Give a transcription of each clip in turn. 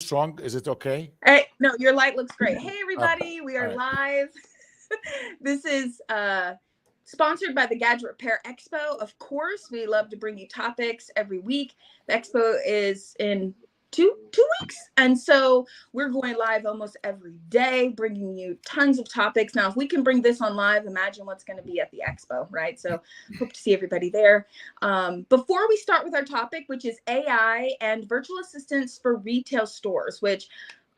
strong? Is it okay? Hey, no, your light looks great. Hey, Okay. everybody, we All are right. live. This is sponsored by the Gadget Repair Expo. Of course, we love to bring you topics every week. The expo is in two weeks, and so we're going live almost every day, bringing you tons of topics. Now, if we can bring this on live, imagine what's going to be at the expo, right? So hope to see everybody there. Before we start with our topic, which is AI and virtual assistants for retail stores, which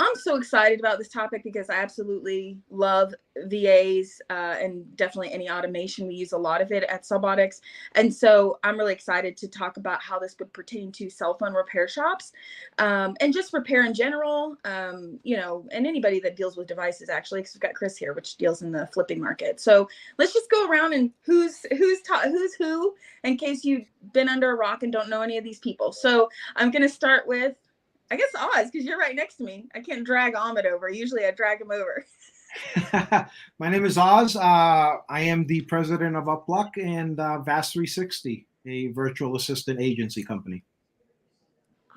I'm so excited about this topic because I absolutely love VAs and definitely any automation. We use a lot of it at Subotics. And so I'm really excited to talk about how this would pertain to cell phone repair shops and just repair in general, you know, and anybody that deals with devices, actually, because we've got Chris here, which deals in the flipping market. So let's just go around and who's who, in case you've been under a rock and don't know any of these people. So I'm going to start with, I guess, Oz, because you're right next to me. I can't drag Ahmed over. Usually I drag him over. My name is Oz. I am the president of Upluck and VAS 360, a virtual assistant agency company.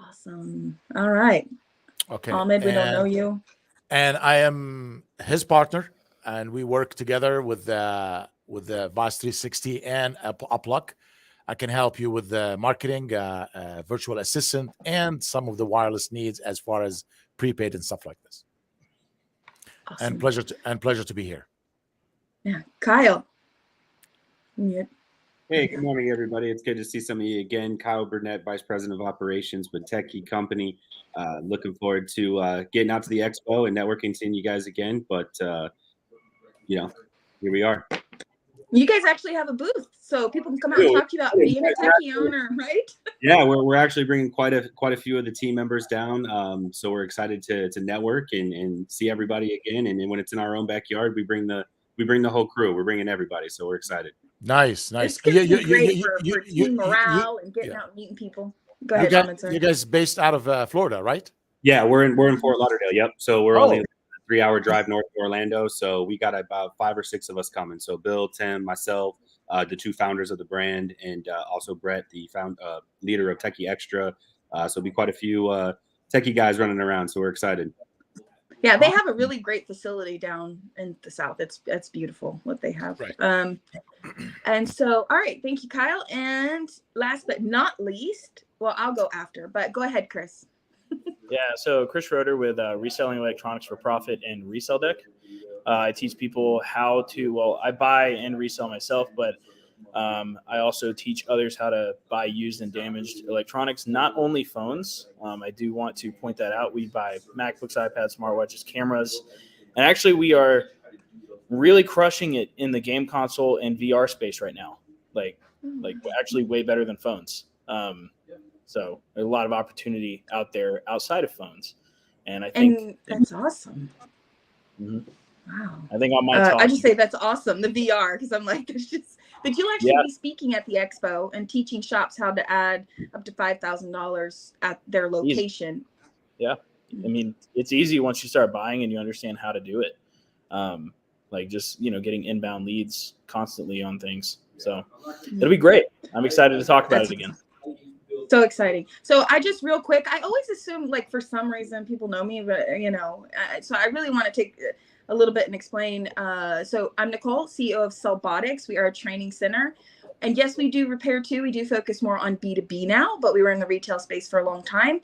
Awesome. All right. Okay. Ahmed, we don't know you. And I am his partner, and we work together with the VAS 360 and Upluck. I can help you with the marketing, virtual assistant, and some of the wireless needs as far as prepaid and stuff like this. Awesome. And pleasure to be here. Yeah, Kyle. Yeah. Hey, good morning, everybody. It's good to see some of you again. Kyle Burnett, Vice President of Operations with Techie Company. Looking forward to getting out to the expo and networking, seeing you guys again. But you know, here we are. You guys actually have a booth, so people can come out and talk to you about being a techie owner, right? Yeah, we're actually bringing quite a few of the team members down. So we're excited to network and see everybody again. And when it's in our own backyard, we bring the whole crew. We're bringing everybody, so we're excited. Nice. It's going to be great for team morale and getting out and meeting people. Go ahead, Ahmed, sorry. You guys based out of Florida, right? Yeah, we're in Fort Lauderdale. Yep. So we're only a 3-hour drive north of Orlando. So we got about 5 or 6 of us coming. So Bill, Tim, myself, the 2 founders of the brand, and also Brett, the leader of Techie Extra. So it'll be quite a few techie guys running around. So we're excited. Yeah, they have a really great facility down in the South. It's beautiful what they have. Right. And so, all right, thank you, Kyle. And last but not least, well, I'll go after, but go ahead, Chris. Yeah, so Chris Schroeder with Reselling Electronics for Profit and Resell Deck. I teach people how to, well, I buy and resell myself, but I also teach others how to buy used and damaged electronics, not only phones. I do want to point that out. We buy MacBooks, iPads, smartwatches, cameras, and actually we are really crushing it in the game console and VR space right now. Like actually way better than phones. So there's a lot of opportunity out there outside of phones. And I think that's awesome. Mm-hmm. Wow. I think on my talk, I just say that's awesome, the VR, because I'm like, it's just, but you'll actually be speaking at the expo and teaching shops how to add up to $5,000 at their location. Yeah. I mean, it's easy once you start buying and you understand how to do it. Like just, getting inbound leads constantly on things. So it'll be great. I'm excited to talk about it again. So exciting. So I just real quick, I always assume like for some reason people know me, but so I really want to take a little bit and explain. So I'm Nicole, CEO of Subotics. We are a training center. And yes, we do repair too. We do focus more on B2B now, but we were in the retail space for a long time.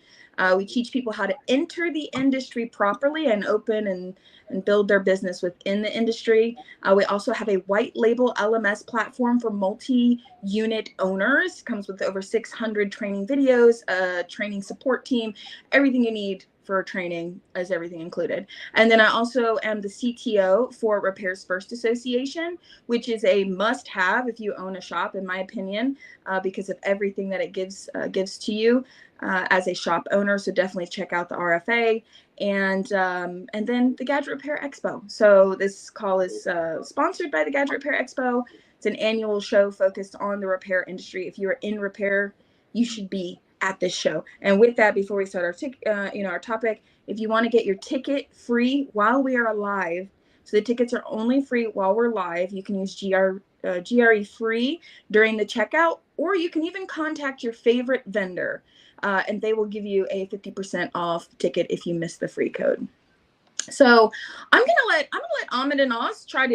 We teach people how to enter the industry properly and open and build their business within the industry. We also have a white label LMS platform for multi-unit owners. It comes with over 600 training videos, a training support team, everything you need for training is everything included. And then I also am the CTO for Repairs First Association, which is a must-have if you own a shop, in my opinion, because of everything that it gives to you as a shop owner. So definitely check out the RFA and then the Gadget Repair Expo. So this call is sponsored by the Gadget Repair Expo. It's an annual show focused on the repair industry. If you are in repair, you should be at this show. And with that, before we start our topic, if you want to get your ticket free while we are live, so the tickets are only free while we're live, you can use GRE free during the checkout, or you can even contact your favorite vendor. and they will give you a 50% off ticket if you miss the free code. So I'm gonna let Ahmed and Oz start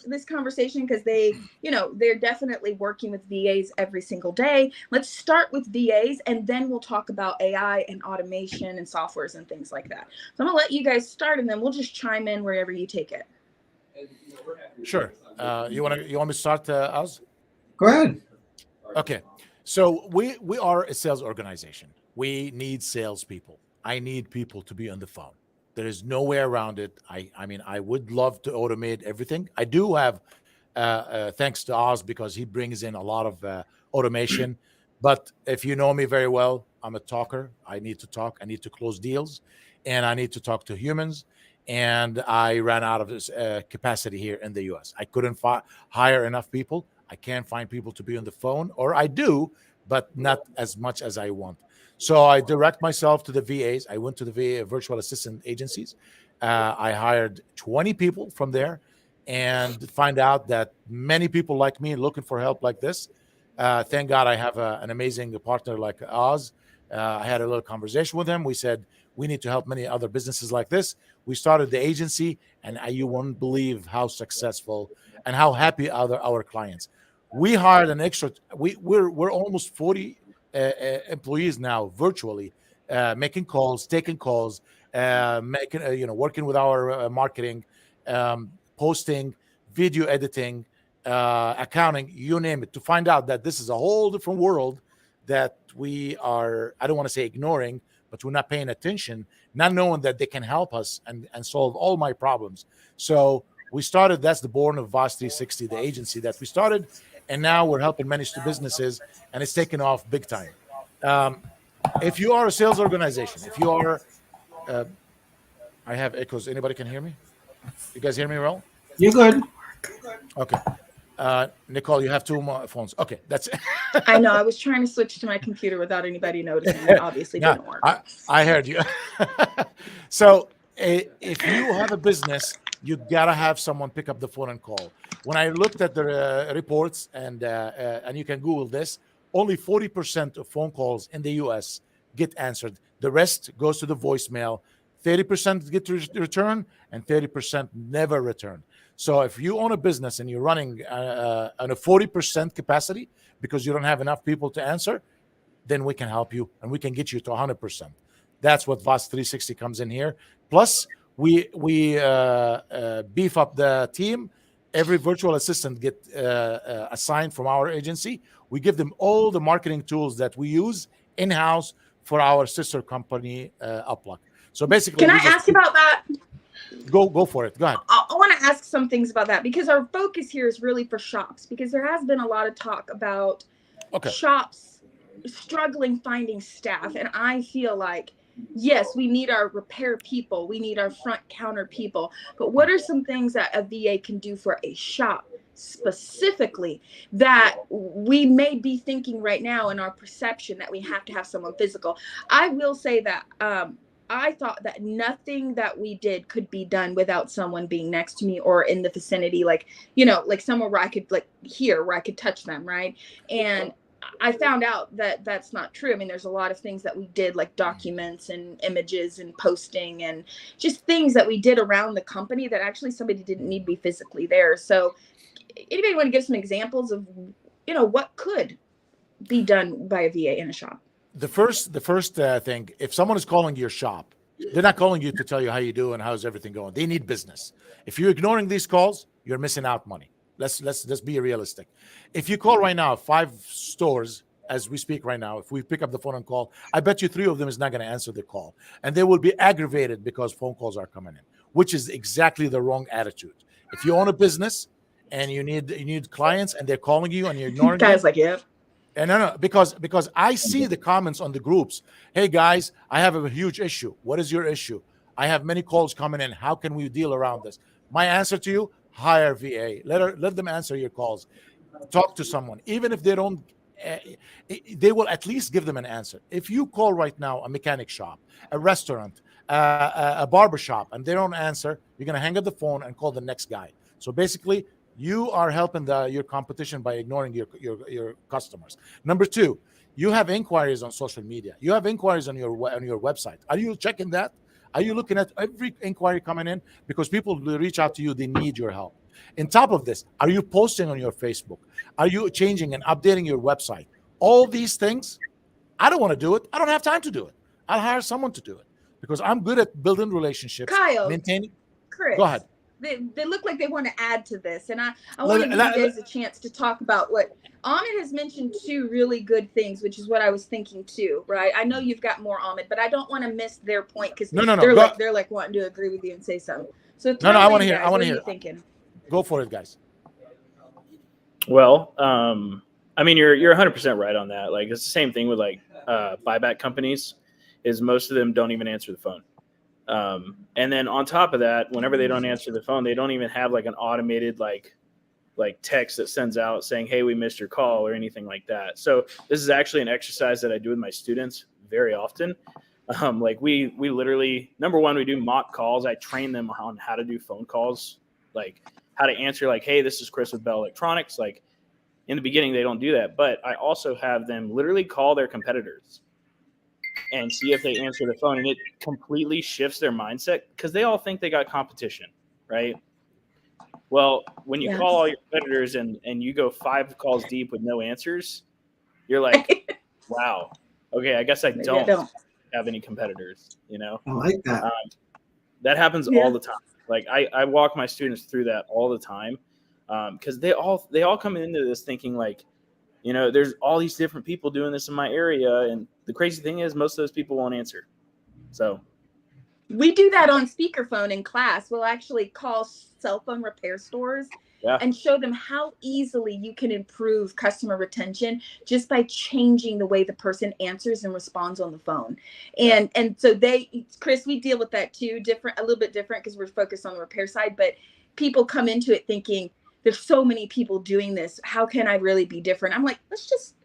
this conversation, because they're definitely working with VAs every single day. Let's start with VAs, and then we'll talk about AI and automation and softwares and things like that. So I'm gonna let you guys start, and then we'll just chime in wherever you take it. Sure. You want me to start, Oz? Go ahead. Okay. So we are a sales organization. We need salespeople. I need people to be on the phone. There is no way around it. I mean, I would love to automate everything. I do have, thanks to Oz, because he brings in a lot of automation. But if you know me very well, I'm a talker. I need to talk. I need to close deals, and I need to talk to humans. And I ran out of this capacity here in the U.S. I couldn't hire enough people. I can't find people to be on the phone, or I do, but not as much as I want. So I direct myself to the VAs. I went to the VA virtual assistant agencies. I hired 20 people from there, and find out that many people like me looking for help like this. Thank God I have an amazing partner like Oz. I had a little conversation with him. We said, we need to help many other businesses like this. We started the agency, and you won't believe how successful and how happy our clients. We hired an extra. We're almost 40 employees now, virtually, making calls, taking calls, working with our marketing, posting, video editing, accounting, you name it, to find out that this is a whole different world that we are, I don't want to say ignoring, but we're not paying attention, not knowing that they can help us and solve all my problems. So we started, that's the born of VAS 360, the agency that we started, and now we're helping many businesses, and it's taken off big time. If you are a sales organization, if you are, I have echoes. Anybody can hear me? You guys hear me well? You're good. Okay. Nicole, you have two more phones. Okay, that's it. I know. I was trying to switch to my computer without anybody noticing. It obviously didn't work. I heard you. So if you have a business, you gotta have someone pick up the phone and call. When I looked at the reports, and you can Google this, only 40% of phone calls in the U.S. get answered. The rest goes to the voicemail. 30% get return, and 30% never return. So if you own a business and you're running on a 40% capacity because you don't have enough people to answer, then we can help you, and we can get you to 100%. That's what VAS 360 comes in here. Plus, we beef up the team. Every virtual assistant get assigned from our agency. We give them all the marketing tools that we use in-house for our sister company, Upluck. So basically, can I ask about that? Go for it. Go ahead. I want to ask some things about that, because our focus here is really for shops, because there has been a lot of talk about shops struggling finding staff. And I feel like, yes, we need our repair people. We need our front counter people. But what are some things that a VA can do for a shop specifically that we may be thinking right now in our perception that we have to have someone physical? I will say that I thought that nothing that we did could be done without someone being next to me or in the vicinity, like somewhere where I could where I could touch them, right? And I found out that that's not true. I mean, there's a lot of things that we did, like documents and images and posting and just things that we did around the company that actually somebody didn't need to be physically there. So anybody want to give some examples of, what could be done by a VA in a shop? The first thing, if someone is calling your shop, they're not calling you to tell you how you do and how's everything going. They need business. If you're ignoring these calls, you're missing out money. Let's be realistic. If you call right now 5 stores as we speak right now, if we pick up the phone and call, I bet you 3 of them is not going to answer the call, and they will be aggravated because phone calls are coming in, which is exactly the wrong attitude. If you own a business and you need clients and they're calling you and you're ignoring guys, them, yeah. And no, because I see the comments on the groups. Hey guys, I have a huge issue. What is your issue? I have many calls coming in. How can we deal around this? My answer to you: hire VA. Let them answer your calls. Talk to someone, even if they don't. They will at least give them an answer. If you call right now a mechanic shop, a restaurant, a barber shop, and they don't answer, you're gonna hang up the phone and call the next guy. So basically, you are helping your competition by ignoring your customers. Number 2, You have inquiries on social media. You have inquiries on your website. Are you checking that? Are you looking at every inquiry coming in? Because people will reach out to you. They need your help. On top of this, are you posting on your Facebook? Are you changing and updating your website? All these things, I don't want to do it. I don't have time to do it. I'll hire someone to do it because I'm good at building relationships, Kyle, maintaining. Chris, Go ahead. They look like they want to add to this, and I Let- want to give let- you guys a chance to talk about what Ahmed has mentioned. Two really good things, which is what I was thinking too, right? I know you've got more, Ahmed, but I don't want to miss their point because No. they're like wanting to agree with you and say something. So No, I want to in, hear. guys. I want What to are hear. you thinking? Go for it, guys. Well, I mean, you're 100% right on that. Like, it's the same thing with like buyback companies. Is most of them don't even answer the phone. And then on top of that, whenever they don't answer the phone, they don't even have like an automated like text that sends out saying, "Hey, we missed your call" or anything like that. So this is actually an exercise that I do with my students very often. Like we literally, number one, we do mock calls. I train them on how to do phone calls, like how to answer like, "Hey, this is Chris with Bell Electronics." Like in the beginning, they don't do that, but I also have them literally call their competitors and see if they answer the phone, and it completely shifts their mindset because they all think they got competition, right? Well, when you call all your competitors and you go 5 calls deep with no answers, you're like, wow, okay, I guess I don't have any competitors, you know? I like that. That happens all the time. Like I walk my students through that all the time because they all come into this thinking like, you know, there's all these different people doing this in my area. And the crazy thing is most of those people won't answer. So we do that on speakerphone in class. We'll actually call cell phone repair stores and show them how easily you can improve customer retention just by changing the way the person answers and responds on the phone. And so Chris, we deal with that too, a little bit different because we're focused on the repair side, but people come into it thinking, there's so many people doing this. How can I really be different? I'm like, let's just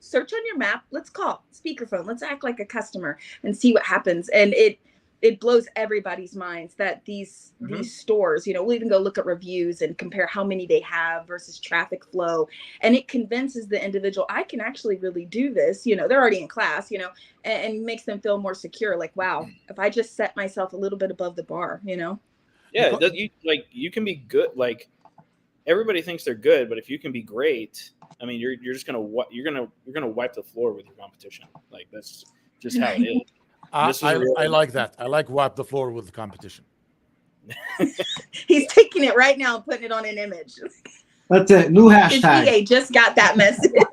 search on your map. Let's call speakerphone. Let's act like a customer and see what happens. And it blows everybody's minds that these stores, you know, we'll even go look at reviews and compare how many they have versus traffic flow. And it convinces the individual, I can actually really do this. You know, they're already in class, you know, and makes them feel more secure. Like, wow, if I just set myself a little bit above the bar, you know? Yeah. You can be good. Like, everybody thinks they're good, but if you can be great, I mean, you're just gonna wipe the floor with your competition. Like that's just how it is. I like that. I like wipe the floor with the competition. He's taking it right now and putting it on an image. That's it. New hashtag. His VA just got that message. Look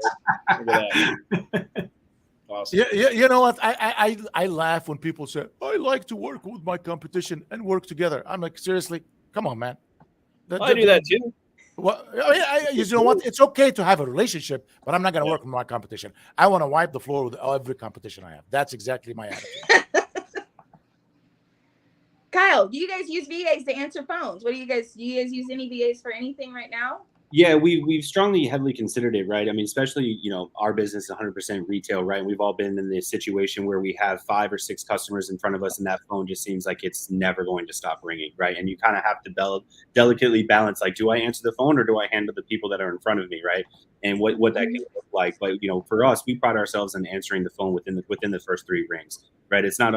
at that. Awesome. Yeah, you know what? I laugh when people say, I like to work with my competition and work together. I'm like, seriously? Come on, man. I do that too. Well, you know what? It's okay to have a relationship, but I'm not going to work with my competition. I want to wipe the floor with every competition I have. That's exactly my attitude. Kyle, do you guys use VAs to answer phones? Do you guys use any VAs for anything right now? Yeah, we've strongly, heavily considered it, right? I mean, especially, you know, our business is 100% retail, right? And we've all been in this situation where we have 5 or 6 customers in front of us, and that phone just seems like it's never going to stop ringing, right? And you kind of have to delicately balance, like, do I answer the phone or do I handle the people that are in front of me, right? And what that can look like. But, you know, for us, we pride ourselves in answering the phone within the first 3 rings, right? It's not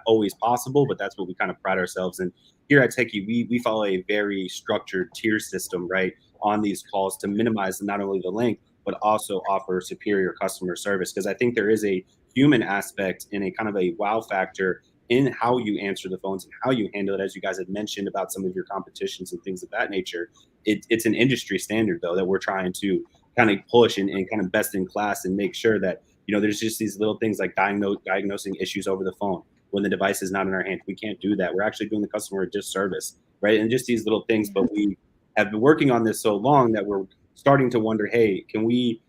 always possible, but that's what we kind of pride ourselves in. Here at Techie, we follow a very structured tier system, right, on these calls to minimize not only the length, but also offer superior customer service. Because I think there is a human aspect and a kind of a wow factor in how you answer the phones and how you handle it. As you guys had mentioned about some of your competitions and things of that nature, it's an industry standard, though, that we're trying to kind of push and kind of best in class and make sure that, you know, there's just these little things like diagnosing issues over the phone when the device is not in our hand. We can't do that. We're actually doing the customer a disservice, right? And just these little things, but we have been working on this so long that we're starting to wonder, hey, can we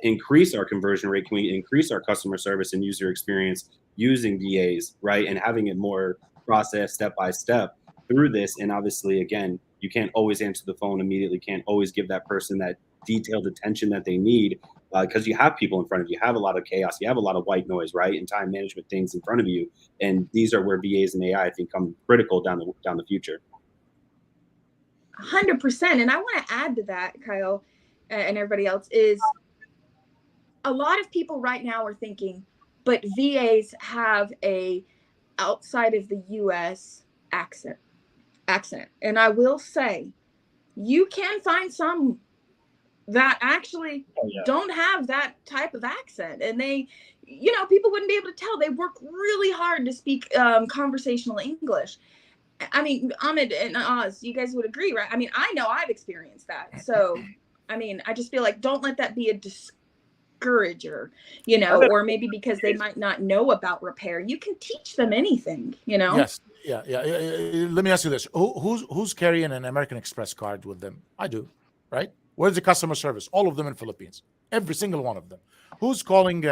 increase our conversion rate? Can we increase our customer service and user experience using VAs, right? And having it more processed step by step through this. And obviously, again, you can't always answer the phone immediately, can't always give that person that detailed attention that they need because you have people in front of you, have a lot of chaos, you have a lot of white noise, right? And time management things in front of you. And these are where VAs and AI, I think, come critical down the future. 100%. And I want to add to that, Kyle, and everybody else, is a lot of people right now are thinking, but VAs have a outside of the US accent. And I will say, you can find some that actually don't have that type of accent, and they, people wouldn't be able to tell. They work really hard to speak conversational English. I mean, Ahmed and Oz, you guys would agree, right? I mean, I know I've experienced that. So, I mean, I just feel like don't let that be a discourager, or maybe because they might not know about repair. You can teach them anything, Yes. Yeah. Let me ask you this: who's carrying an American Express card with them? I do, right? Where's the customer service? All of them in Philippines. Every single one of them. Who's calling?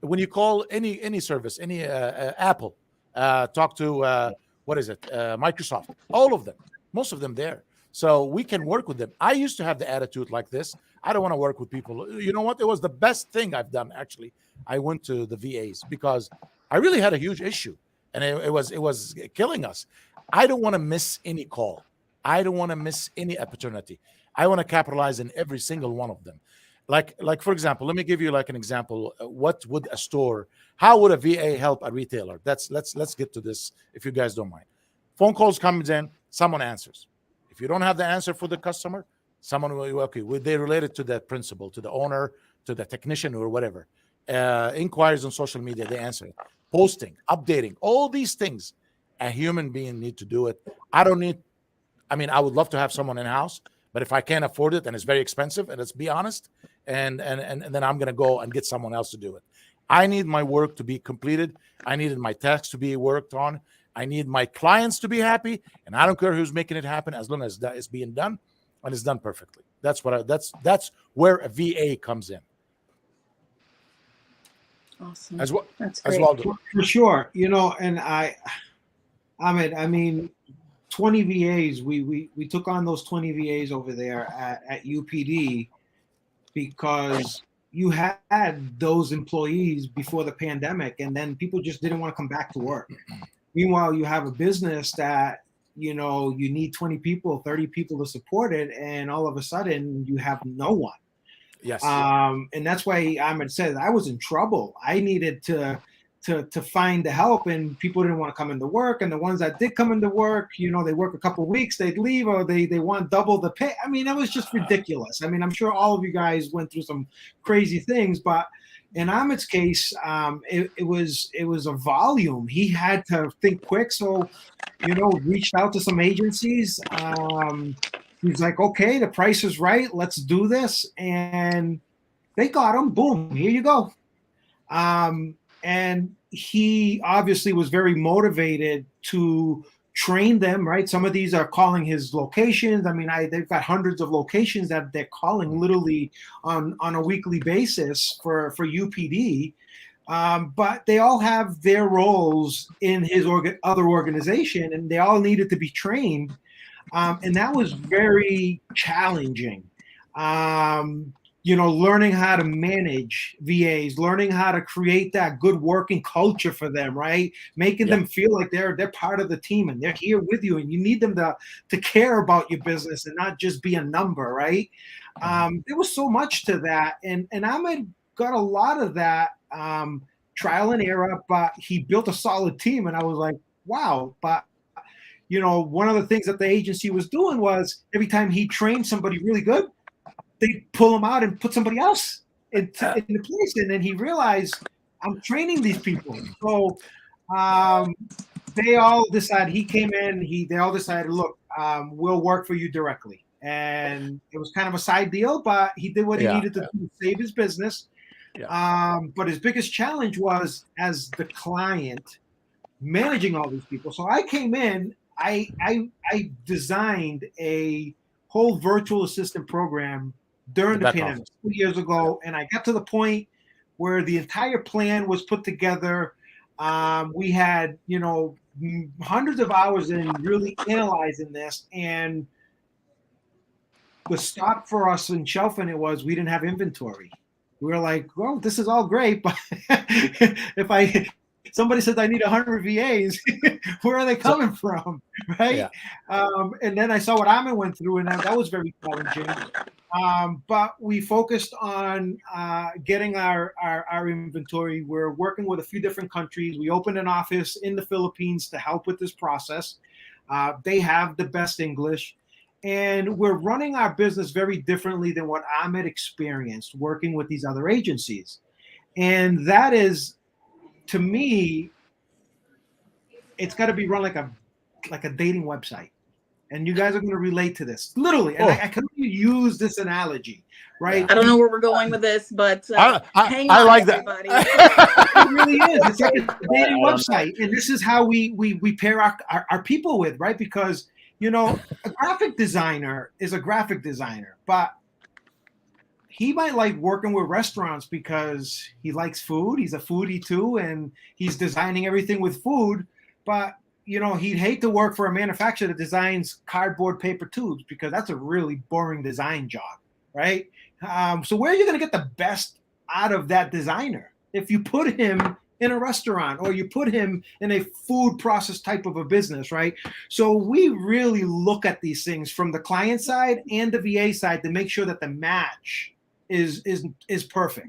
When you call any service, any Apple, talk to what is it? Microsoft. All of them. Most of them there. So we can work with them. I used to have the attitude like this. I don't want to work with people. You know what? It was the best thing I've done, actually. I went to the VAs because I really had a huge issue, and it was killing us. I don't want to miss any call. I don't want to miss any opportunity. I want to capitalize in every single one of them. Like for example, let me give you like an example. What would a store? How would a VA help a retailer? Let's get to this if you guys don't mind. Phone calls comes in, someone answers. If you don't have the answer for the customer, someone will, okay, they related to that principal, to the owner, to the technician, or whatever. Inquiries on social media, they answer it. Posting, updating, all these things. A human being need to do it. I would love to have someone in-house, but if I can't afford it and it's very expensive, and let's be honest, and then I'm going to go and get someone else to do it. I need my work to be completed. I needed my tasks to be worked on. I need my clients to be happy, and I don't care who's making it happen as long as that is being done and it's done perfectly. That's where a VA comes in. Awesome. As well, that's great. As well. For sure, and I mean, 20 VAs. We took on those 20 VAs over there at UPD because you had those employees before the pandemic, and then people just didn't want to come back to work. Meanwhile, you have a business that, you need 20 people, 30 people to support it, and all of a sudden you have no one. Yes. And that's why Ahmed said I was in trouble. I needed to find the help, and people didn't want to come into work. And the ones that did come into work, they work a couple of weeks, they'd leave, or they want double the pay. I mean, that was just ridiculous. I mean, I'm sure all of you guys went through some crazy things, but in Ahmed's case, it was a volume. He had to think quick, so reached out to some agencies. He's like, okay, the price is right. Let's do this, and they got him. Boom, here you go. And he obviously was very motivated to train them, right? Some of these are calling his locations. I mean, they've got hundreds of locations that they're calling literally on a weekly basis for UPD. But they all have their roles in his other organization, and they all needed to be trained. And that was very challenging. Learning how to manage VAs, learning how to create that good working culture for them, right? Making them feel like they're part of the team and they're here with you, and you need them to care about your business and not just be a number, right? There was so much to that, and Ahmed got a lot of that trial and error, but he built a solid team, and I was like, wow. But one of the things that the agency was doing was every time he trained somebody really good, they pull him out and put somebody else into place. And then he realized, I'm training these people. So they all decided, he came in, they all decided, look, we'll work for you directly. And it was kind of a side deal, but he did what he needed to do to save his business. But his biggest challenge was, as the client, managing all these people. So I came in, I designed a whole virtual assistant program during the pandemic 2 years ago, and I got to the point where the entire plan was put together. We had, hundreds of hours in really analyzing this, and the stop for us in shelving it was we didn't have inventory. We were like, well, this is all great, but if somebody says I need 100 VAs, where are they coming from? right? And then I saw what Ahmed went through, and that was very challenging. But we focused on getting our inventory. We're working with a few different countries. We opened an office in the Philippines to help with this process. They have the best English. And we're running our business very differently than what Ahmed experienced working with these other agencies. And that is, to me, it's got to be run like a dating website. And you guys are going to relate to this, literally. And I can only use this analogy, right? I don't know where we're going with this, but hang I on, like everybody. It really is. It's like a dating website, and this is how we pair our people with, right? Because a graphic designer is a graphic designer, but he might like working with restaurants because he likes food. He's a foodie too, and he's designing everything with food. But he'd hate to work for a manufacturer that designs cardboard paper tubes because that's a really boring design job, right? So where are you going to get the best out of that designer? If you put him in a restaurant or you put him in a food process type of a business, right? So we really look at these things from the client side and the VA side to make sure that the match is perfect.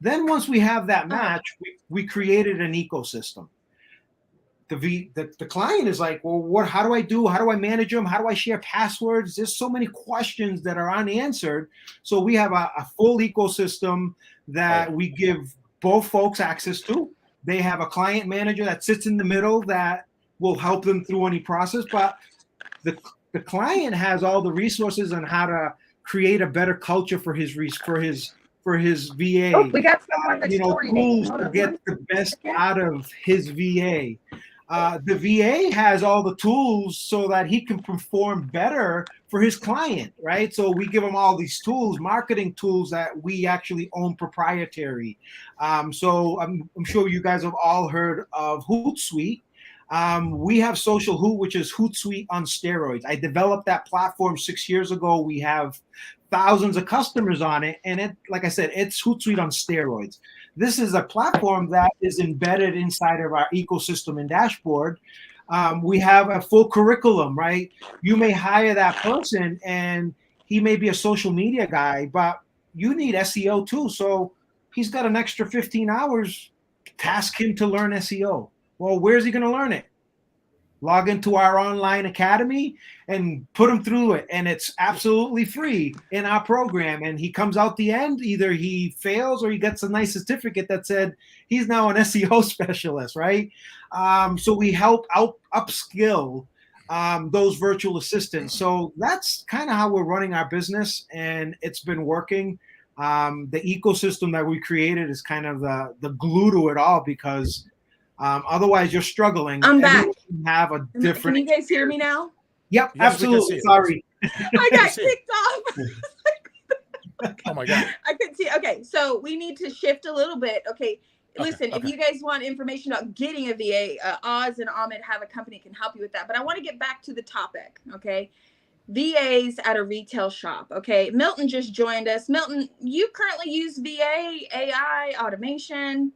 Then once we have that match, we created an ecosystem. The client is like, well, how do I do? How do I manage them? How do I share passwords? There's so many questions that are unanswered. So we have a full ecosystem that we give both folks access to. They have a client manager that sits in the middle that will help them through any process. But the client has all the resources on how to create a better culture for his VA. Oh, we got someone that's tools to get the best out of his VA. The VA has all the tools so that he can perform better for his client, right? So we give him all these tools, marketing tools that we actually own proprietary. So I'm sure you guys have all heard of Hootsuite. We have Social Hoot, which is Hootsuite on steroids. I developed that platform 6 years ago. We have thousands of customers on it. And like I said, it's Hootsuite on steroids. This is a platform that is embedded inside of our ecosystem and dashboard. We have a full curriculum, right? You may hire that person and he may be a social media guy, but you need SEO too. So he's got an extra 15 hours. Task him to learn SEO. Well, where's he going to learn it? Log into our online academy and put him through it. And it's absolutely free in our program. And he comes out the end, either he fails or he gets a nice certificate that said he's now an SEO specialist, right? So we help upskill those virtual assistants. So that's kind of how we're running our business, and it's been working. The ecosystem that we created is kind of the glue to it all, because otherwise you're struggling. I'm back. Have a different. Can you guys hear me now? Yep, Yes, absolutely. Sorry. I got kicked off. Oh my God. I couldn't see. Okay, so we need to shift a little bit. Okay, listen, if you guys want information about getting a VA, Oz and Ahmed have a company that can help you with that. But I want to get back to the topic, okay? VAs at a retail shop, okay? Milton just joined us. Milton, you currently use VA, AI, automation.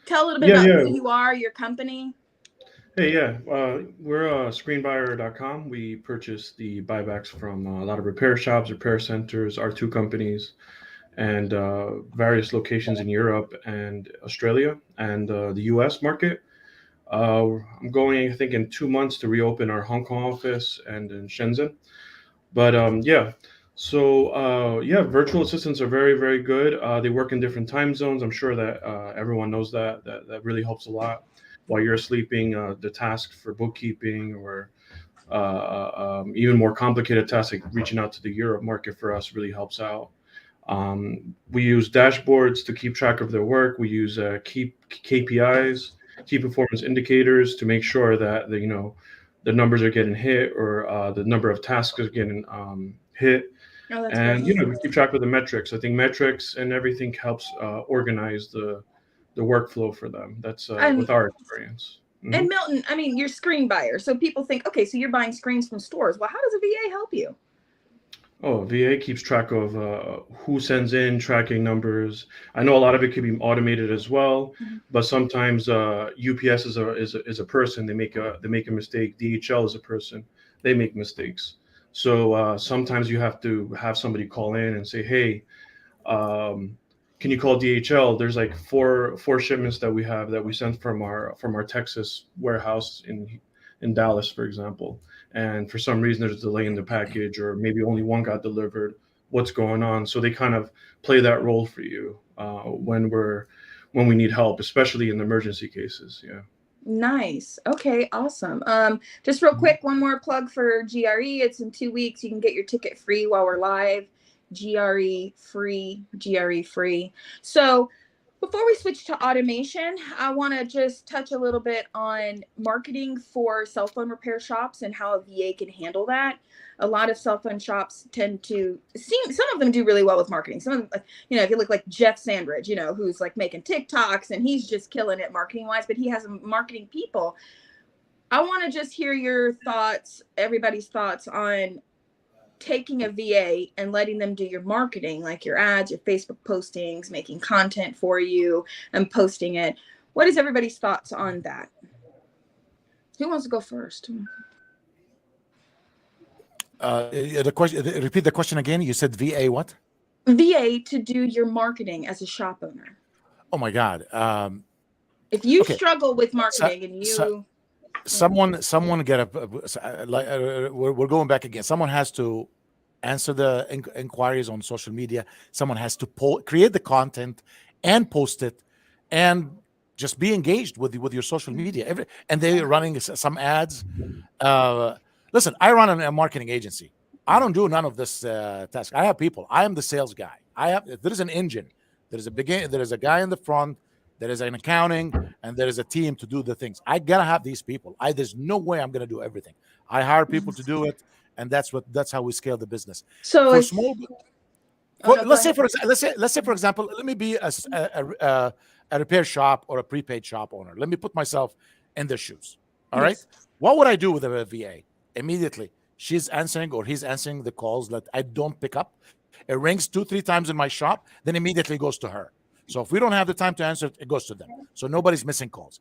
Tell a little bit about who you are, your company. Hey, yeah, we're screenbuyer.com. We purchase the buybacks from a lot of repair shops, repair centers, R2 companies, and various locations in Europe and Australia and the US market. I'm going, I think, in 2 months to reopen our Hong Kong office and in Shenzhen. But virtual assistants are very, very good. They work in different time zones. I'm sure that everyone knows that. That really helps a lot. While you're sleeping, the tasks for bookkeeping or even more complicated tasks like reaching out to the Europe market for us really helps out. We use dashboards to keep track of their work. We use key KPIs, key performance indicators, to make sure that the numbers are getting hit, or the number of tasks are getting hit. Oh, that's And great. we keep track of the metrics. I think metrics and everything helps organize the workflow for them. That's with our experience. Mm-hmm. And Milton, I mean, you're screen buyer. So people think, okay, so you're buying screens from stores. Well, how does a VA help you? Oh, VA keeps track of who sends in tracking numbers. I know a lot of it can be automated as well, but sometimes UPS is a person. They make a mistake. DHL is a person. They make mistakes. So sometimes you have to have somebody call in and say, "Hey, um, can you call DHL? There's like four shipments that we have that we sent from our Texas warehouse in Dallas, for example. And for some reason there's a delay in the package, or maybe only one got delivered. What's going on?" So they kind of play that role for you when we need help, especially in emergency cases. Yeah. Nice. Okay, awesome. Just real quick, one more plug for GRE. It's in 2 weeks. You can get your ticket free while we're live. GRE free, GRE free. So before we switch to automation, I want to just touch a little bit on marketing for cell phone repair shops and how a VA can handle that. A lot of cell phone shops tend to some of them do really well with marketing. Some of them, if you look like Jeff Sandridge, who's like making TikToks and he's just killing it marketing wise, but he has marketing people. I want to just hear your thoughts, everybody's thoughts on taking a VA and letting them do your marketing, like your ads, your Facebook postings, making content for you and posting it. What is everybody's thoughts on that? Who wants to go first? The question. Repeat the question again. You said VA what? VA to do your marketing as a shop owner. Oh my God. If you struggle with marketing and you someone get a we're going back again. Someone has to answer the inquiries on social media. Someone has to create the content and post it, and just be engaged with your social media. And they're running some ads. Listen, I run a marketing agency. I don't do none of this task. I have people. I am the sales guy. There is an engine. There is a guy in the front. There is an accounting, and there is a team to do the things. I gotta have these people. There's no way I'm gonna do everything. I hire people to do it, and that's how we scale the business. So for small, let's say for example, let me be a repair shop or a prepaid shop owner. Let me put myself in their shoes. All right. What would I do with a VA? Immediately, she's answering or he's answering the calls that I don't pick up. It rings 2-3 times in my shop, then immediately goes to her. So if we don't have the time to answer it, it goes to them. So nobody's missing calls.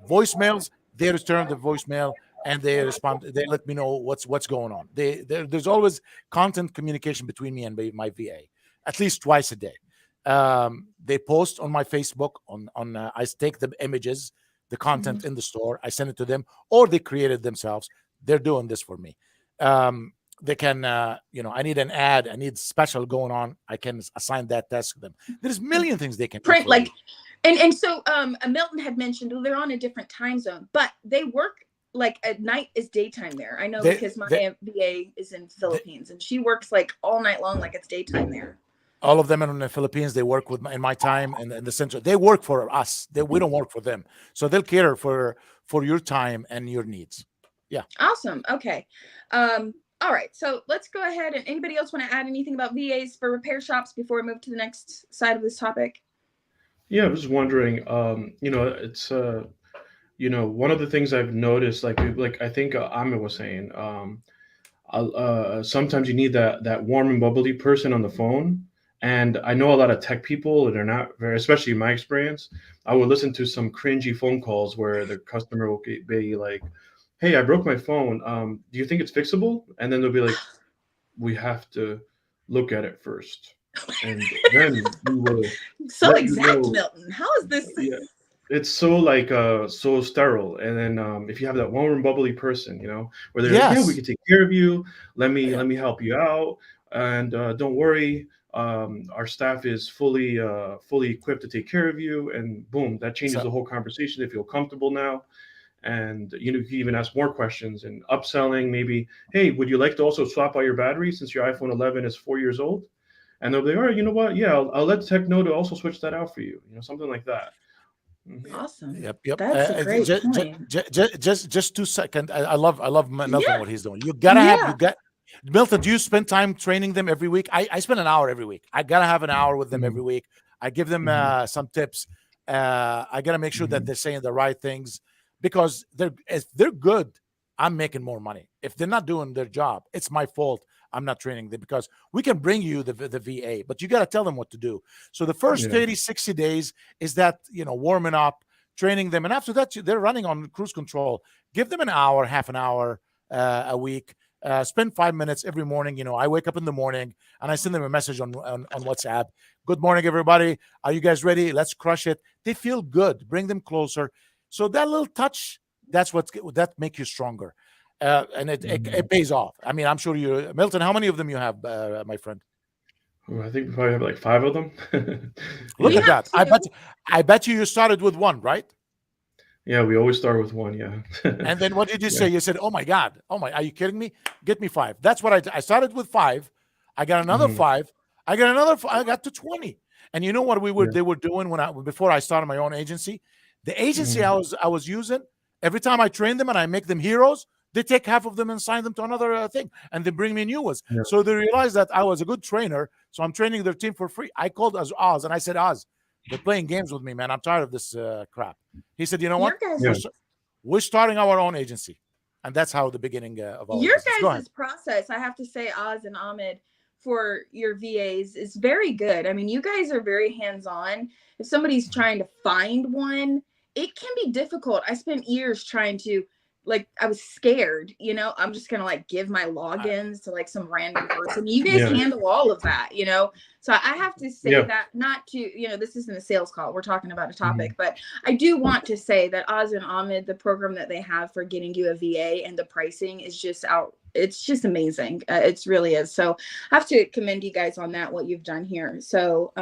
Voicemails, they return the voicemail and they respond. They let me know what's going on. There's always content communication between me and my VA, at least twice a day. They post on my Facebook. I take the images, the content in the store. I send it to them, or they create it themselves. They're doing this for me. They can, I need an ad, I need special going on. I can assign that task to them. There's a million things they can print, like, and so Milton had mentioned they're on a different time zone, but they work like at night is daytime there. I know because my VA is in Philippines and she works like all night long, like it's daytime there. All of them in the Philippines, they work in my time and in the central. They work for us. We don't work for them. So they'll cater for your time and your needs. Yeah. Awesome. Okay. All right, so let's go ahead. And anybody else want to add anything about VAs for repair shops before we move to the next side of this topic? Yeah, I was wondering. It's one of the things I've noticed, like I think Ahmed was saying, sometimes you need that warm and bubbly person on the phone. And I know a lot of tech people that are not very, especially in my experience, I would listen to some cringy phone calls where the customer will be like, "Hey, I broke my phone. Do you think it's fixable?" And then they'll be like, "We have to look at it first." And then we will. So exact, Milton. How is this? Yeah, it's so so sterile. And then if you have that warm and bubbly person, where they're like, "Yeah, we can take care of you. Let me help you out, and don't worry. Our staff is fully equipped to take care of you." And boom, that changes the whole conversation. They feel comfortable now. And you can even ask more questions and upselling. Maybe, "Hey, would you like to also swap out your battery since your iPhone 11 is 4 years old?" And they'll be, "All right, you know what? Yeah, I'll let the tech know to also switch that out for you." Something like that. Awesome. Yep. That's a great point. Just 2 seconds. I love Milton what he's doing. You gotta Milton. Do you spend time training them every week? I spend an hour every week. I gotta have an hour with them every week. I give them some tips. I gotta make sure that they're saying the right things. Because if they're good, I'm making more money. If they're not doing their job, it's my fault. I'm not training them, because we can bring you the VA, but you got to tell them what to do. So the first 30, 60 days is that, warming up, training them. And after that, they're running on cruise control. Give them an hour, half an hour a week. Spend 5 minutes every morning. I wake up in the morning and I send them a message on WhatsApp. Good morning, everybody. Are you guys ready? Let's crush it. They feel good. Bring them closer. So that little touch, that make you stronger. And it pays off. I mean, I'm sure you, Milton, how many of them you have, my friend? I think we probably have like 5 of them. Look at that. I bet you started with one, right? Yeah, we always start with one. Yeah. And then what did you say? You said, "Oh my God, are you kidding me? Get me 5." That's what I started with 5. I got another 5. I got another 5. I got to 20. And you know what they were doing before I started my own agency? The agency I was using, every time I train them and I make them heroes, they take half of them and sign them to another thing, and they bring me new ones. Yeah. So they realized that I was a good trainer, so I'm training their team for free. I called Oz and I said, "Oz, they're playing games with me, man. I'm tired of this crap." He said, "You know what? We're starting our own agency." And that's how the beginning of our your guys' process, I have to say, Oz and Ahmed, for your VAs is very good. I mean, you guys are very hands-on. If somebody's trying to find one, it can be difficult. I spent years trying to, I was scared, I'm just going to give my logins to some random person. You guys handle all of that, So I have to say that, not to, this isn't a sales call. We're talking about a topic, but I do want to say that Oz and Ahmed, the program that they have for getting you a VA and the pricing is just it's just amazing. It really is. So I have to commend you guys on that, what you've done here. So,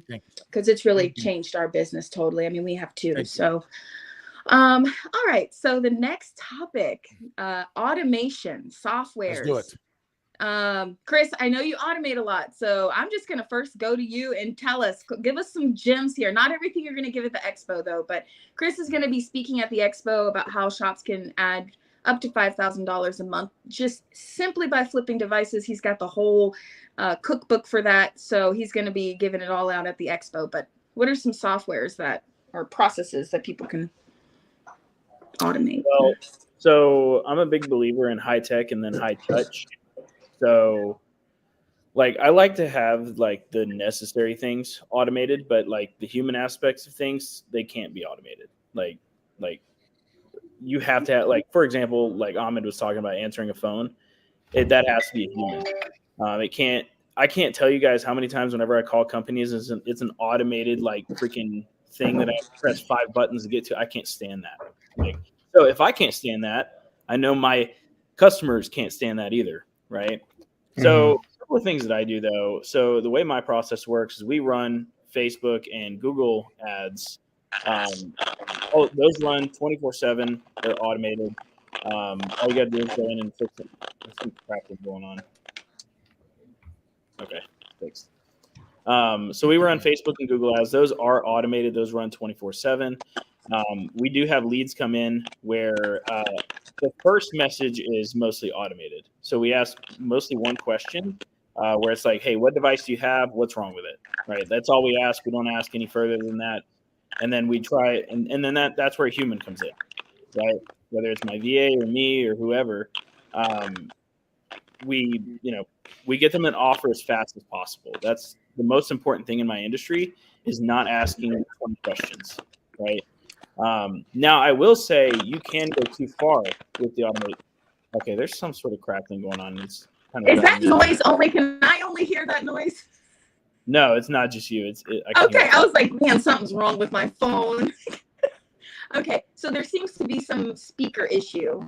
because it's really changed our business totally. I mean, we have too. So, all right. So the next topic, automation, softwares. Let's do it. Chris, I know you automate a lot, so I'm just going to first go to you and give us some gems here. Not everything you're going to give at the expo though, but Chris is going to be speaking at the expo about how shops can add up to $5,000 a month, just simply by flipping devices. He's got the whole cookbook for that. So he's going to be giving it all out at the expo. But what are some softwares that are processes that people can automate? Well, so I'm a big believer in high tech and then high touch. So I like to have the necessary things automated, but the human aspects of things, they can't be automated. You have to have, for example, Ahmed was talking about answering a phone, that has to be a human. I can't tell you guys how many times whenever I call companies, it's an automated freaking thing that I press 5 buttons to get to. I can't stand that. So if I can't stand that, I know my customers can't stand that either, right? So a couple of things that I do though. So the way my process works is we run Facebook and Google ads. Those run 24/7. They're automated. All you gotta do is go in and fix it. There's some crap that's going on. Okay, fixed. So we run Facebook and Google ads. Those are automated. Those run 24/7. We do have leads come in where the first message is mostly automated. So we ask mostly one question where it's hey, what device do you have? What's wrong with it? Right. That's all we ask. We don't ask any further than that. And then we try, and then that's where a human comes in, right? Whether it's my VA or me or whoever, we get them an offer as fast as possible. That's the most important thing in my industry, is not asking 20 questions, right? Now I will say you can go too far with the automated. Okay, there's some sort of crap thing going on. It's kind of is that noise only? Can I only hear that noise? No, it's not just you. I was like, man, something's wrong with my phone. Okay, so there seems to be some speaker issue.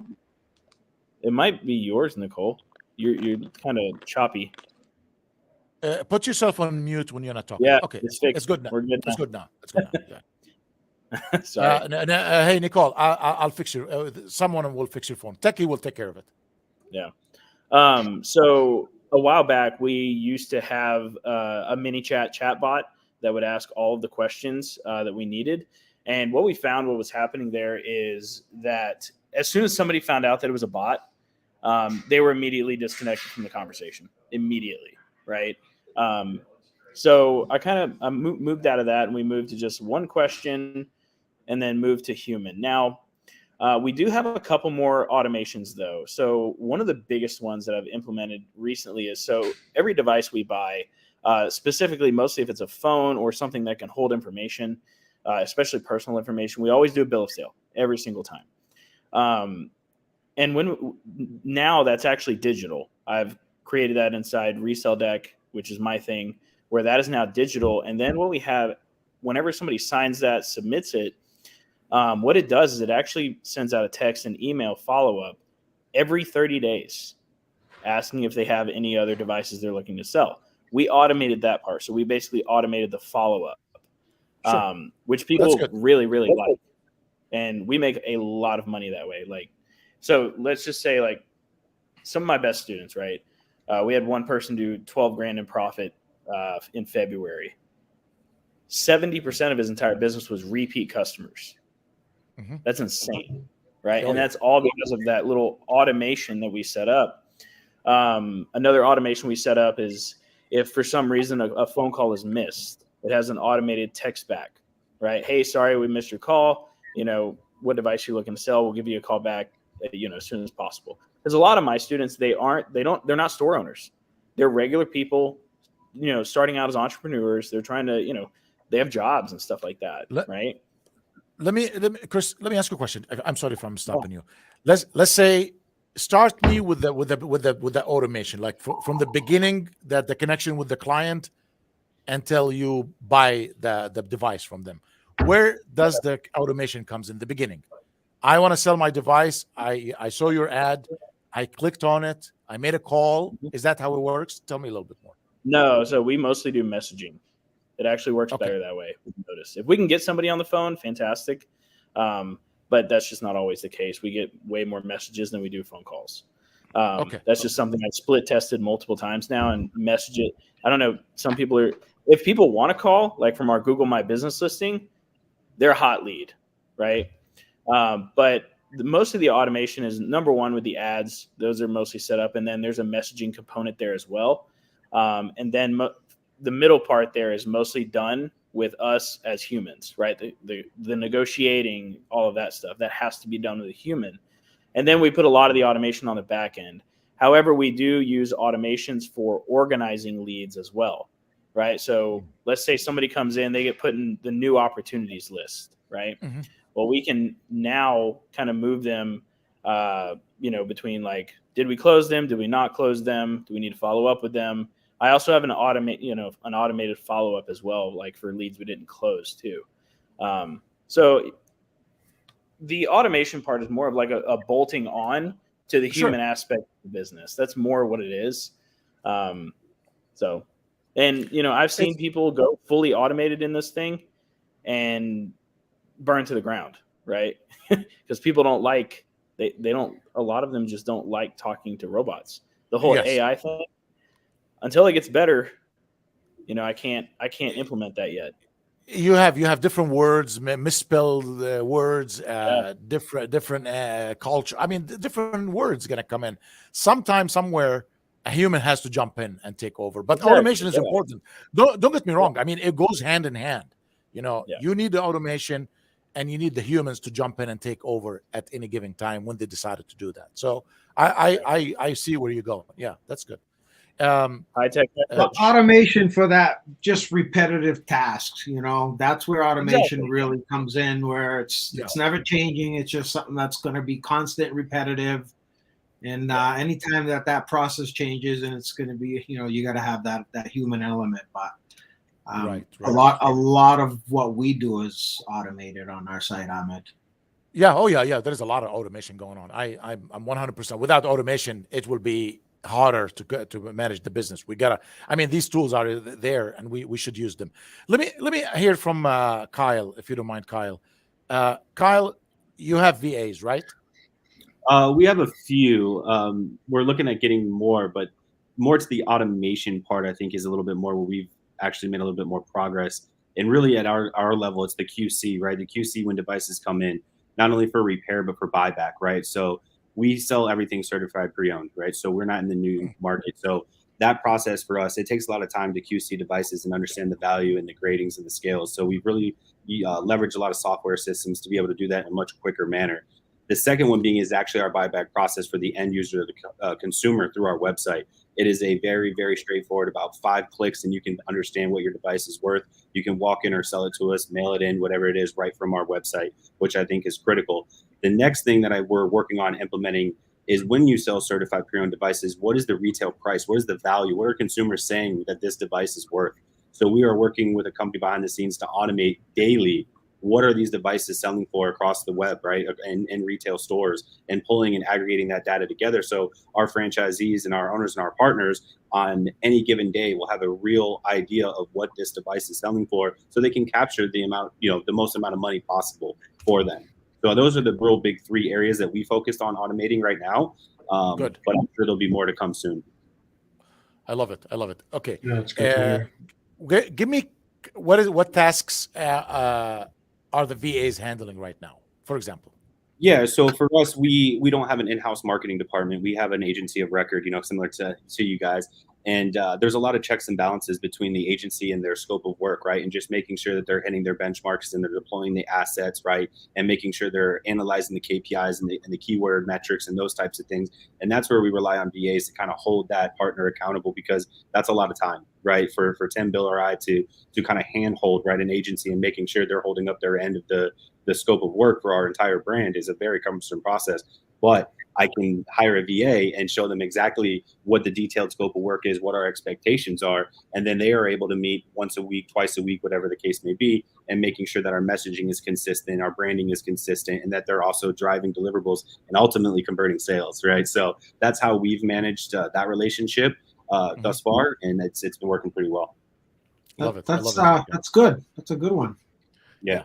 It might be yours, Nicole. You're kind of choppy. Put yourself on mute when you're not talking. Yeah, okay, it's good now. We're good now. It's good now. It's good now. Yeah. Sorry. Hey, Nicole, I'll fix your. Someone will fix your phone. Techie will take care of it. Yeah. So a while back, we used to have a mini chat bot that would ask all of the questions that we needed. And what we found, what was happening there, is that as soon as somebody found out that it was a bot, they were immediately disconnected from the conversation. Immediately, right? So I moved out of that, and we moved to just one question, and then moved to human. Now, We do have a couple more automations though. So one of the biggest ones that I've implemented recently is, so every device we buy, specifically mostly if it's a phone or something that can hold information, especially personal information, we always do a bill of sale every single time. And now that's actually digital. I've created that inside Resell Deck, which is my thing, where that is now digital. And then what we have, whenever somebody signs that, submits it, what it does is it actually sends out a text and email follow-up every 30 days asking if they have any other devices they're looking to sell. We automated that part. So we basically automated the follow-up, which people really, really like. And we make a lot of money that way. Like, so let's just say like some of my best students, right? We had one person do 12 grand in profit in February. 70% of his entire business was repeat customers. Mm-hmm. That's insane, right? And that's all because of that little automation that we set up. Another automation we set up is if for some reason a phone call is missed, it has an automated text back, right? Hey, sorry, we missed your call. You know, what device you're looking to sell, we'll give you a call back, as soon as possible. Because a lot of my students, they're not store owners. They're regular people, starting out as entrepreneurs. They're trying to, they have jobs and stuff like that, right? Let me, Chris, let me ask you a question. I'm sorry if I'm stopping you. Let's say, start me with the automation, like from the beginning, that the connection with the client until you buy the device from them. Where does the automation comes in the beginning? I want to sell my device. I saw your ad. I clicked on it. I made a call. Is that how it works? Tell me a little bit more. No, so we mostly do messaging. It actually works better that way. We notice if we can get somebody on the phone, fantastic. But that's just not always the case. We get way more messages than we do phone calls. That's just something I've split tested multiple times now and message it. I don't know. Some people if people want to call, like from our Google My Business listing, they're a hot lead, right? But most of the automation is, number one, with the ads. Those are mostly set up. And then there's a messaging component there as well. And then the middle part there is mostly done with us as humans, right? The negotiating, all of that stuff, that has to be done with a human. And then we put a lot of the automation on the back end. However, we do use automations for organizing leads as well, right? So let's say somebody comes in, they get put in the new opportunities list, right? Mm-hmm. Well, we can now kind of move them, between like, did we close them? Did we not close them? Do we need to follow up with them? I also have an automated follow-up as well, like for leads we didn't close too. So the automation part is more of like a bolting on to the human aspect of the business. That's more what it is. I've seen people go fully automated in this thing and burn to the ground, right? Because people don't like, a lot of them just don't like talking to robots. The whole AI thing, until it gets better, I can't implement that yet. You have different words, misspelled words, different culture. I mean, different words going to come in. Sometime, somewhere, a human has to jump in and take over. But automation is important. Don't get me wrong. I mean, it goes hand in hand. You need the automation, and you need the humans to jump in and take over at any given time when they decided to do that. So I see where you go. Yeah, that's good. High tech automation for that just repetitive tasks, that's where automation really comes in, where it's never changing. It's just something that's going to be constant, repetitive, and anytime that process changes, and it's going to be, you got to have that human element. But a lot of what we do is automated on our site, Ahmed. Yeah. There's a lot of automation going on. I'm 100%. Without automation, it will be harder to manage the business. These tools are there, and we should use them. Let me hear from Kyle, if you don't mind, Kyle. Kyle, you have VAs, right? We have a few. We're looking at getting more, but more to the automation part, I think, is a little bit more where we've actually made a little bit more progress. And really at our level, it's the QC, right? The QC when devices come in, not only for repair, but for buyback, right? So we sell everything certified pre-owned, right? So we're not in the new market. So that process for us, it takes a lot of time to QC devices and understand the value and the gradings and the scales. So we've really leveraged a lot of software systems to be able to do that in a much quicker manner. The second one being is actually our buyback process for the end user, the consumer, through our website. It is a very, very straightforward, about 5 clicks, and you can understand what your device is worth. You can walk in or sell it to us, mail it in, whatever it is, right from our website, which I think is critical. The next thing that we're working on implementing is when you sell certified pre-owned devices, what is the retail price? What is the value? What are consumers saying that this device is worth? So we are working with a company behind the scenes to automate daily what are these devices selling for across the web, right, and in retail stores, and pulling and aggregating that data together. So our franchisees and our owners and our partners on any given day will have a real idea of what this device is selling for, so they can capture the amount, the most amount of money possible for them. So those are the real big 3 areas that we focused on automating right now. Good. But I'm sure there'll be more to come soon. I love it. Okay. Yeah, it's good to hear. Give me what tasks are the VAs handling right now, for example? Yeah, so for us, we don't have an in-house marketing department. We have an agency of record, similar to you guys. And there's a lot of checks and balances between the agency and their scope of work, right? And just making sure that they're hitting their benchmarks and they're deploying the assets, right? And making sure they're analyzing the KPIs and the keyword metrics and those types of things. And that's where we rely on VAs to kind of hold that partner accountable, because that's a lot of time, right? For Tim, Bill, or I to kind of handhold, right, an agency and making sure they're holding up their end of the scope of work for our entire brand is a very cumbersome process. But I can hire a VA and show them exactly what the detailed scope of work is, what our expectations are, and then they are able to meet once a week, twice a week, whatever the case may be, and making sure that our messaging is consistent, our branding is consistent, and that they're also driving deliverables and ultimately converting sales, right? So that's how we've managed that relationship thus far, and it's been working pretty well. Love it. That's good. That's a good one. Yeah.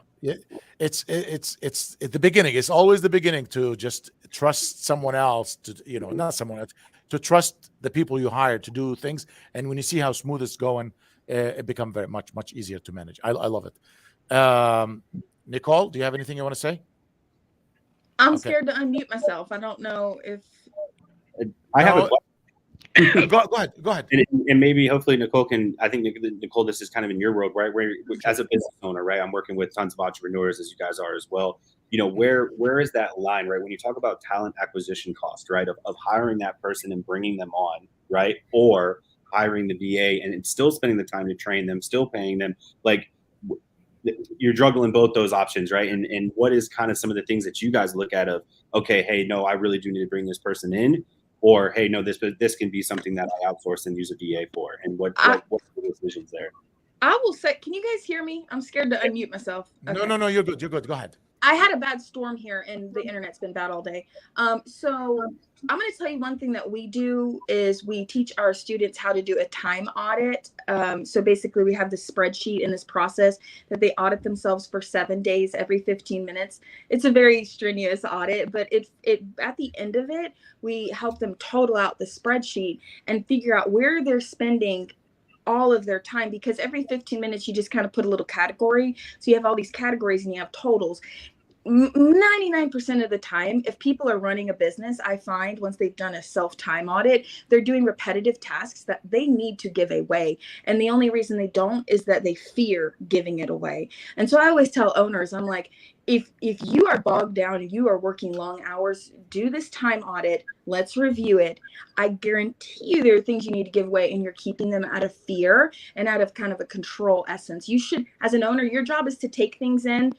It's at the beginning. It's always the beginning to just trust someone else not someone else, to trust the people you hire to do things. And when you see how smooth it's going, it becomes very much easier to manage. I love it. Nicole, do you have anything you want to say? I'm scared to unmute myself. I don't know if I have a go ahead. And maybe hopefully Nicole can, I think Nicole, this is kind of in your world, right? Where as a business owner, right? I'm working with tons of entrepreneurs, as you guys are as well. Where is that line, right? When you talk about talent acquisition cost, right? Of hiring that person and bringing them on, right? Or hiring the VA and still spending the time to train them, still paying them, like you're juggling both those options, right? And what is kind of some of the things that you guys look at of, okay, hey, no, I really do need to bring this person in, or hey, no, this can be something that I outsource and use a VA for, and what are the decisions there? I will say, can you guys hear me? I'm scared to unmute myself. Okay. No, you're good. Go ahead. I had a bad storm here and the internet's been bad all day. So I'm going to tell you one thing that we do is we teach our students how to do a time audit. So basically we have this spreadsheet in this process that they audit themselves for 7 days every 15 minutes. It's a very strenuous audit, but it at the end of it, we help them total out the spreadsheet and figure out where they're spending all of their time, because every 15 minutes you just kind of put a little category. So you have all these categories and you have totals. 99% of the time, if people are running a business, I find once they've done a self-time audit, they're doing repetitive tasks that they need to give away. And the only reason they don't is that they fear giving it away. And so I always tell owners, I'm like, if you are bogged down and you are working long hours, do this time audit. Let's review it. I guarantee you there are things you need to give away and you're keeping them out of fear and out of kind of a control essence. You should, as an owner, your job is to take things in,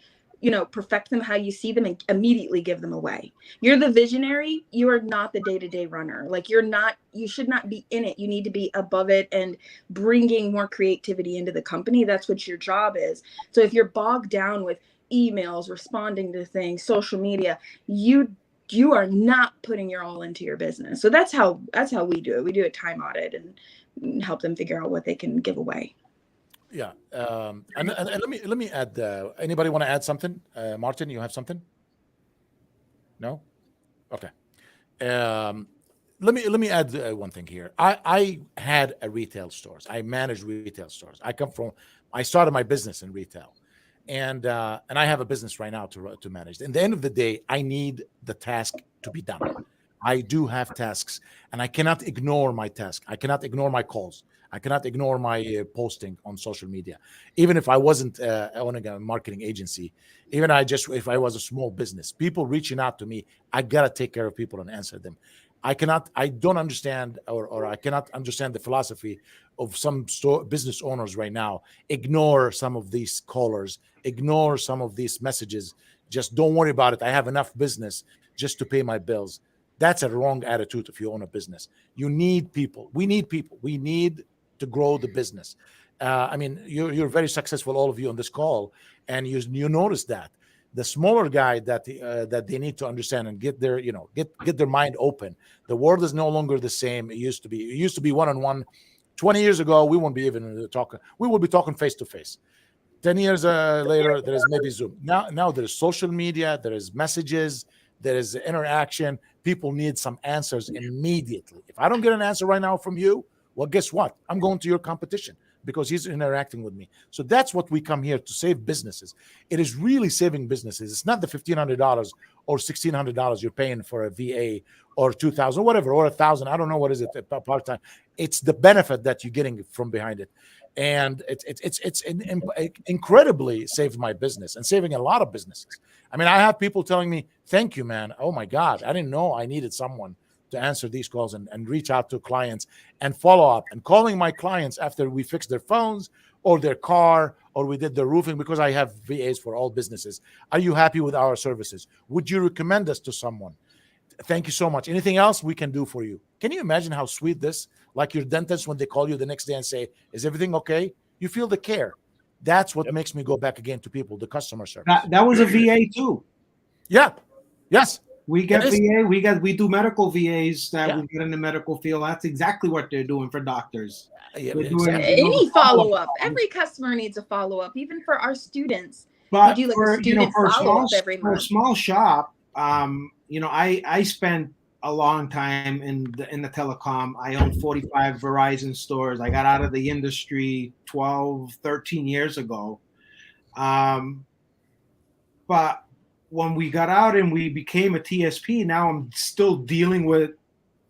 perfect them how you see them and immediately give them away. You're the visionary. You are not the day-to-day runner. Like you should not be in it. You need to be above it and bringing more creativity into the company. That's what your job is. So if you're bogged down with emails, responding to things, social media, you are not putting your all into your business. So that's how we do it. We do a time audit and help them figure out what they can give away. Yeah. And let me add, anybody want to add something? Martin, you have something? No? Okay. Let me add one thing here. I had a retail stores. I managed retail stores. I started my business in retail. And I have a business right now to manage. At the end of the day, I need the task to be done. I do have tasks, and I cannot ignore my task. I cannot ignore my calls. I cannot ignore my posting on social media, even if I wasn't owning a marketing agency. Even if I was a small business, people reaching out to me, I gotta take care of people and answer them. I don't understand, or I cannot understand the philosophy of some business owners right now. Ignore some of these callers, ignore some of these messages. Just don't worry about it. I have enough business just to pay my bills. That's a wrong attitude if you own a business. You need people. We need people. We need to grow the business. I mean, you're very successful, all of you on this call, and you notice that the smaller guy that they need to understand and get their get their mind open. The world is no longer the same it used to be. It used to be one-on-one. 20 years ago, we won't be even talking. We will be talking face to face. 10 years later, there is maybe Zoom. Now there is social media, there is messages, there is interaction. People need some answers immediately. If I don't get an answer right now from you, well, guess what? I'm going to your competition because he's interacting with me. So that's what we come here to save businesses. It is really saving businesses. It's not the $1,500 or $1,600 you're paying for a VA or $2,000, whatever, or $1,000. I don't know what is it part-time. It's the benefit that you're getting from behind it. And it's incredibly saved my business and saving a lot of businesses. I mean, I have people telling me, thank you, man. Oh my God, I didn't know I needed someone to answer these calls and reach out to clients and follow up, and calling my clients after we fixed their phones or their car or we did the roofing, because I have VAs for all businesses. Are you happy with our services? Would you recommend us to someone? Thank you so much. Anything else we can do for you? Can you imagine how sweet this, like your dentist, when they call you the next day and say, is everything okay? You feel the care. That's what makes me go back again to people, the customer service. That was a VA too. Yeah. Yes. We get VA. We do medical VAs that we get in the medical field. That's exactly what they're doing for doctors. Yeah, any follow-up. Every customer needs a follow-up, even for our students. But we do like a student follow-up every month. For a small shop, I spent a long time in the telecom. I owned 45 Verizon stores. I got out of the industry 12, 13 years ago. But when we got out and we became a TSP, now I'm still dealing with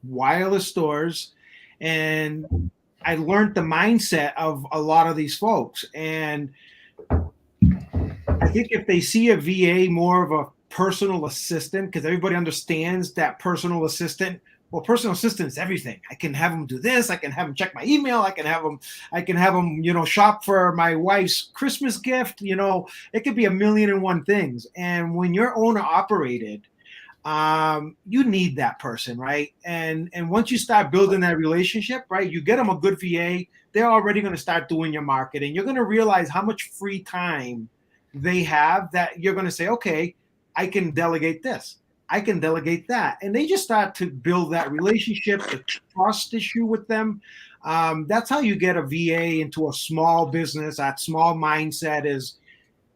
wireless stores, and I learned the mindset of a lot of these folks. And I think if they see a VA more of a personal assistant, because everybody understands that personal assistant. Well, personal assistant is everything. I can have them do this. I can have them check my email. I can have them, shop for my wife's Christmas gift. It could be a million and one things. And when you're owner operated, you need that person, right? And once you start building that relationship, right, you get them a good VA. They're already going to start doing your marketing. You're going to realize how much free time they have that you're going to say, okay, I can delegate this. I can delegate that. And they just start to build that relationship, the trust issue with them. That's how you get a VA into a small business. That small mindset is,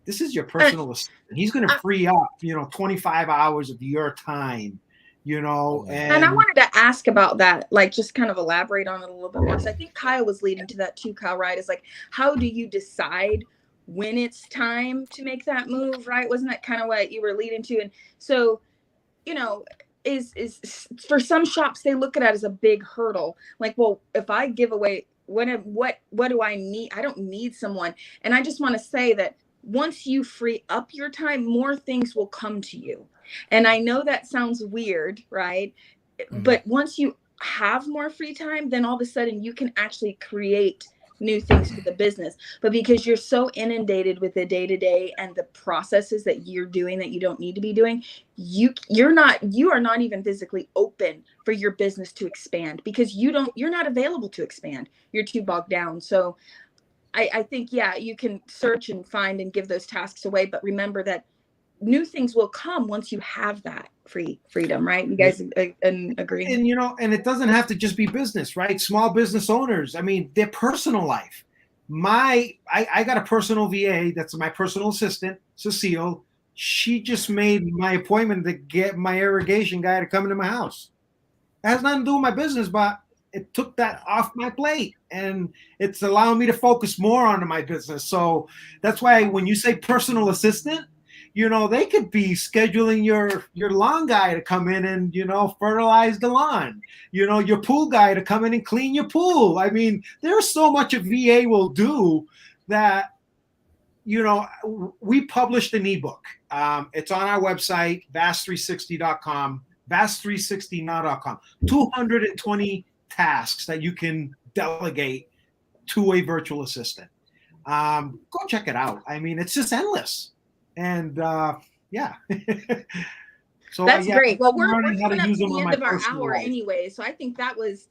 this is your personal assistant. He's going to free up, 25 hours of your time, And I wanted to ask about that, like just kind of elaborate on it a little bit more. Because I think Kyle was leading to that too, Kyle, right? It's like, how do you decide when it's time to make that move, right? Wasn't that kind of what you were leading to? And so, is for some shops, they look at it as a big hurdle. Like, well, if I give away, what do I need? I don't need someone. And I just want to say that once you free up your time, more things will come to you. And I know that sounds weird, right? Mm-hmm. But once you have more free time, then all of a sudden you can actually create new things for the business. But because you're so inundated with the day-to-day and the processes that you're doing that you don't need to be doing, you are not even physically open for your business to expand, because you're not available to expand. You're too bogged down. So I think, you can search and find and give those tasks away, but remember that new things will come once you have that freedom, right? You guys agree? And it doesn't have to just be business, right? Small business owners, I mean, their personal life. I got a personal VA that's my personal assistant, Cecile. She just made my appointment to get my irrigation guy to come into my house. It has nothing to do with my business, but it took that off my plate, and it's allowing me to focus more on my business. So that's why when you say personal assistant, you know, they could be scheduling your lawn guy to come in and, you know, fertilize the lawn. You know, your pool guy to come in and clean your pool. I mean, there's so much a VA will do that, you know, we published an ebook. It's on our website, vast360.com, vast360now.com. 220 tasks that you can delegate to a virtual assistant. Go check it out. I mean, it's just endless. And yeah. So that's great. Well, we're learning how coming to up use to them the in end my of our personal hour life. anyway, so I think that was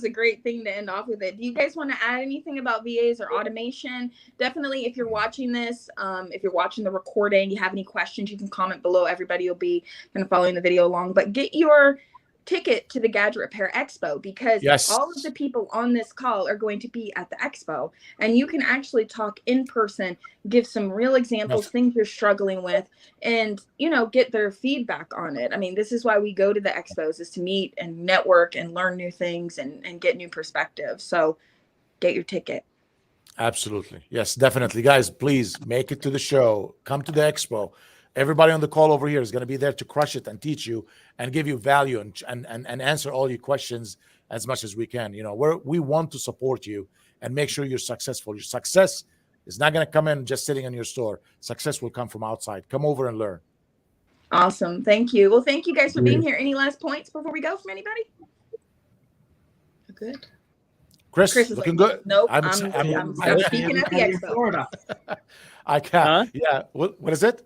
a great thing to end off with it. Do you guys want to add anything about VAs or automation? Definitely, if you're watching this, if you're watching the recording, you have any questions, you can comment below. Everybody will be kind of following the video along. But get your ticket to the Gadget Repair Expo, because Yes. all of the people on this call are going to be at the expo, and you can actually talk in person, give some real examples, Yes. things you're struggling with, and, you know, get their feedback on it. I mean, this is why we go to the expos, is to meet and network and learn new things and get new perspectives. So get your ticket. Absolutely. Yes, definitely. Guys, please make it to the show. Come to the expo. Everybody on the call over here is going to be there to crush it and teach you and give you value and answer all your questions as much as we can. You know, we want to support you and make sure you're successful. Your success is not going to come in just sitting in your store. Success will come from outside. Come over and learn. Awesome. Thank you. Well, thank you guys for being here. Any last points before we go from anybody? Good. Chris is looking like, good. nope. I'm speaking at the in expo. Florida. I can't. Huh? Yeah. What is it?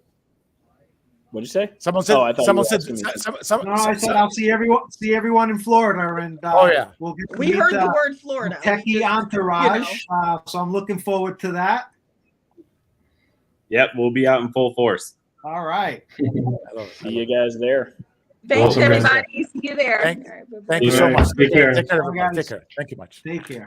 What'd you say? Someone said. Oh, I thought Someone you were said. asking me. No, I said I'll see everyone in Florida, and Oh, yeah. we'll get to We meet heard the word the Florida. techie We just, entourage. So I'm looking forward to that. Yep, we'll be out in full force. All right. See you guys there. Thanks, Awesome, guys. everybody. See you there. Thank All right, bye-bye. Thank you so All right. much. Take care. Take care, Bye, everybody. guys. Take care. Thank you much. Take care.